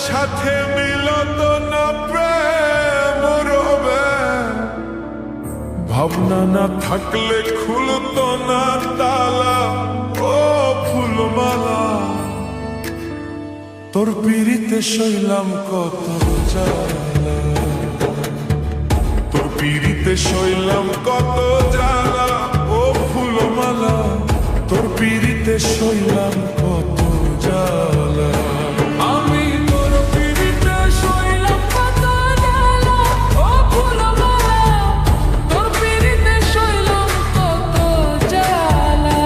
সাথে মিলত না প্রেম রবে, ভাবনা না থাকলে খুলতো না তালা। ও ফুলমালা, তোর পিড়িতে শৈলাম কত জ্বালা, তোর পিড়িতে শৈলাম কত জ্বালা। ও ফুলমালা, তোর পিড়িতে শৈলাম কত জ্বালা। আমি তোর পিড়িতে শৈলাম কত জ্বালা। ও ফুলমালা, তোর পিড়িতে শৈলাম কত জ্বালা।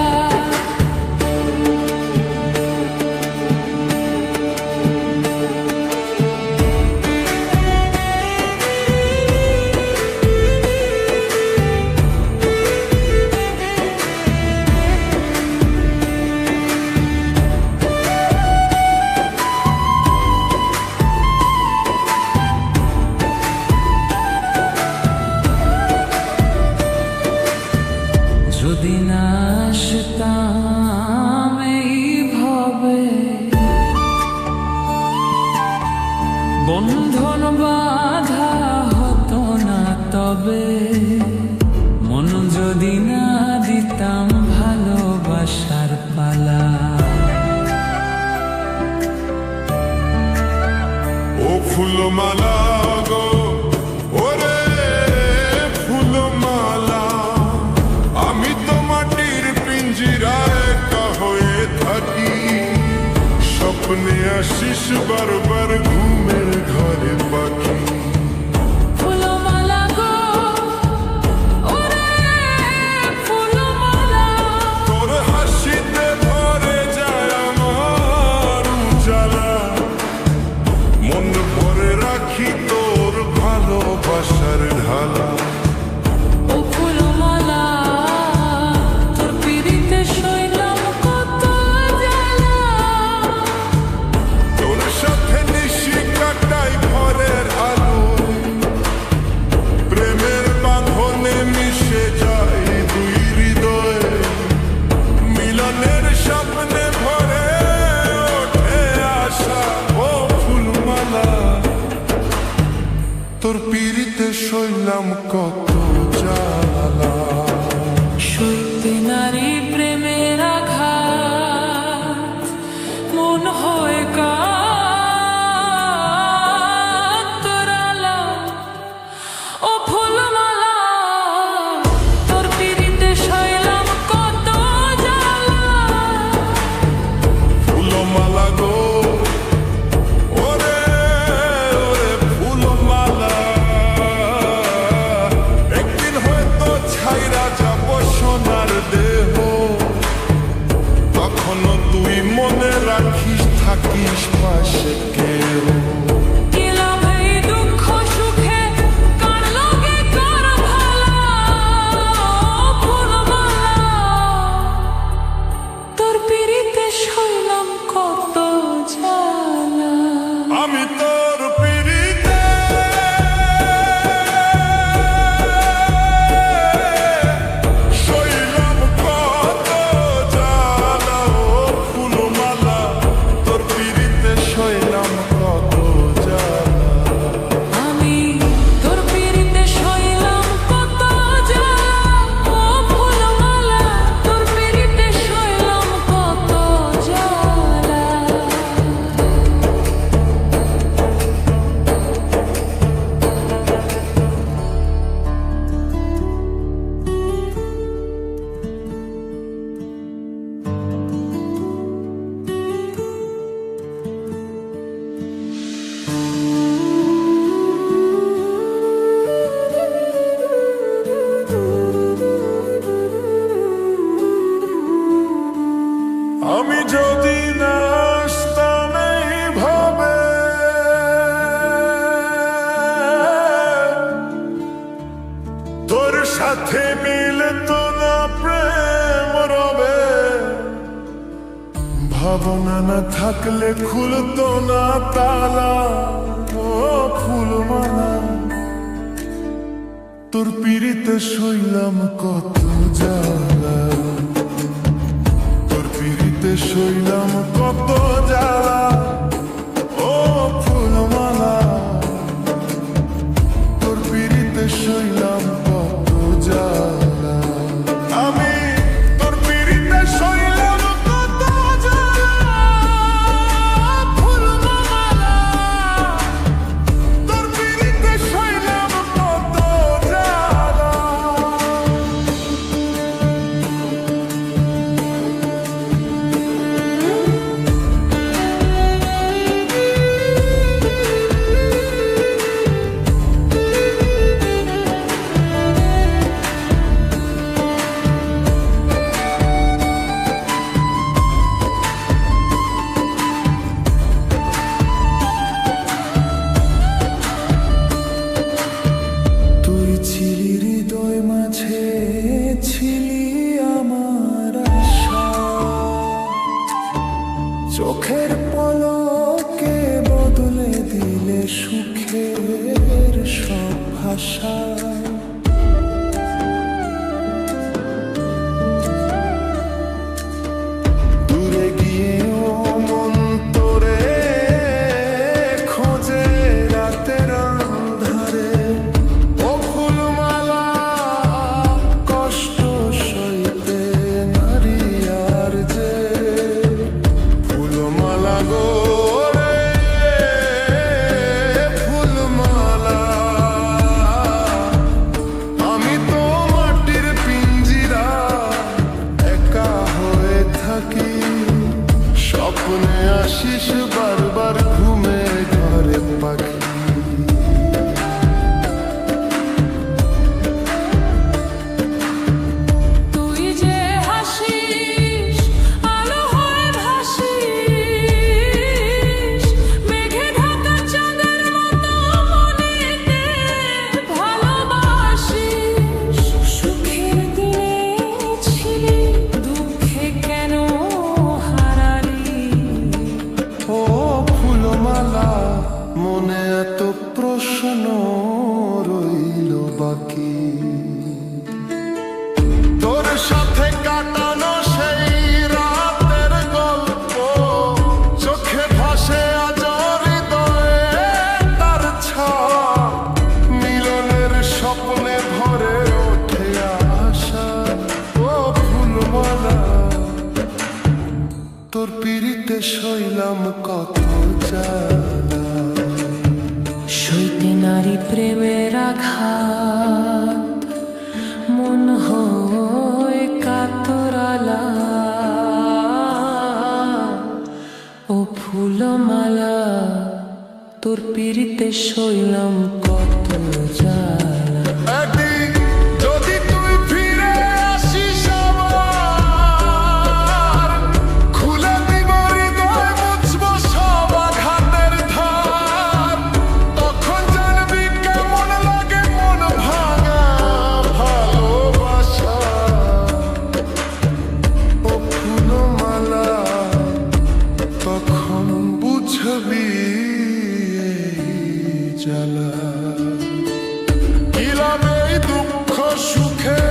যদি না আসতাম এইভাবে, বন্ধন বাধা হতো না তবে, মন যদি না দিতাম ভালোবাসার পালা। ও ফুলমালা গো, ওরে ফুলমালা, আমি তো মাটির পিঞ্জিরায় একা হয়ে থাকি। স্বপ্নে আসিস বারবার ঘুমের ঘরে পাখি। ফুলমালা গো, ওরে ফুলমালা, তোর হাসিতে ভরে যায় আমার উজালা। মন ভরে রাখি তোর ভালোবাসার ঢালা। ও ফুলমালা, তোর পিড়িতে শৈলাম কত জ্বালা। তোর সাথে নিশি কাটাই ঘরের আলোয়, প্রেমের বাঁধনে মিশে যায় দুই হৃদয়। মিলনের স্বপ্নে ভরে ওঠে আশা। ও ফুলমালা, তোর পিড়িতে শৈলাম কত জ্বালা। সত্যি নারী প্রেমের আঘাত, মন হয়ে কাতরালা। ও ফুলমালা, তোর পিড়িতে শৈলাম কত জ্বালা। ফুলমালা গো, ওরে ওরে ফুলমালা, একদিন হয়তো ছাইরা যাব সোনার দেহ। তখনও তুই মনে রাখিস, থাকিস পাশে কেউ। কি লাভ এই দুঃখ সুখে, কার লগে কার ভালা। ও ফুলমালা, তোর পিড়িতে শৈলাম কত জ্বালা। আমি তোর পিড়িতে শৈলাম কত জ্বালা। ও ফুলমালা, তোর পিড়িতে শৈলাম কত জ্বালা। আমি তোর পিড়িতে শৈলাম কত জ্বালা। ও ফুলমালা, তোর পিড়িতে শৈলাম কত জ্বালা। আমি যদি না আসতাম এইভাবে, তোর সাথে মিলতো না প্রেম রবে, ভাবনা না থাকলে খুলতো না তালা। ও ফুলমালা, তোর পিড়িতে শৈলাম কত জ্বালা। তোর পিড়িতে শৈলাম কত জ্বালা। ও চোখের পলকে বদলে দিলে সুখের সব ভাষা। দূরে গিয়েও মন তোরে খোঁজে রাতের আঁধারে। ও ফুলমালা কষ্ট সইতে নারী আর যে ফুলমালা গো রে ফুলমালা। আমি তো মাটির পিঞ্জিরা একা হয়ে থাকি, স্বপ্নে আসিস বারবার ঘুমে ঘরে পাখি। তুই যে হাসিস আলো হয়ে ভাসিস, মেঘে ঢাকা চাঁদের মতো মনেতে ভালোবাসিস। সুখের দিনে ছিলি দুঃখে কেন হারালি? ও ফুলমালা মনে এত প্রশ্ন রইল বাকি। তোর সাথে কাটানো সেই রাতের গল্প চোখে ভাসে আজ হৃদয়ে তার ছাপ। মিলনের স্বপ্নে ভরে ওঠে আশা। ও ফুলমালা তোর পিড়িতে শৈলাম কত জ্বালা। সইতে নারী প্রেমের আঘাত, মন হয় কাতরালা। ও ফুলমালা তোর পিড়িতে শৈলাম কত জ্বালা। একদিন যদি তুই ফিরে আসিস আবার, খুলে দিব হৃদয় মুছব সব আঘাতের ধার। তখন জানবি কেমন লাগে মন ভাঙা ভালোবাসা। ও ফুলমালা তখন বুঝবি এই জ্বালা। কিলাবে দুঃখ সুখে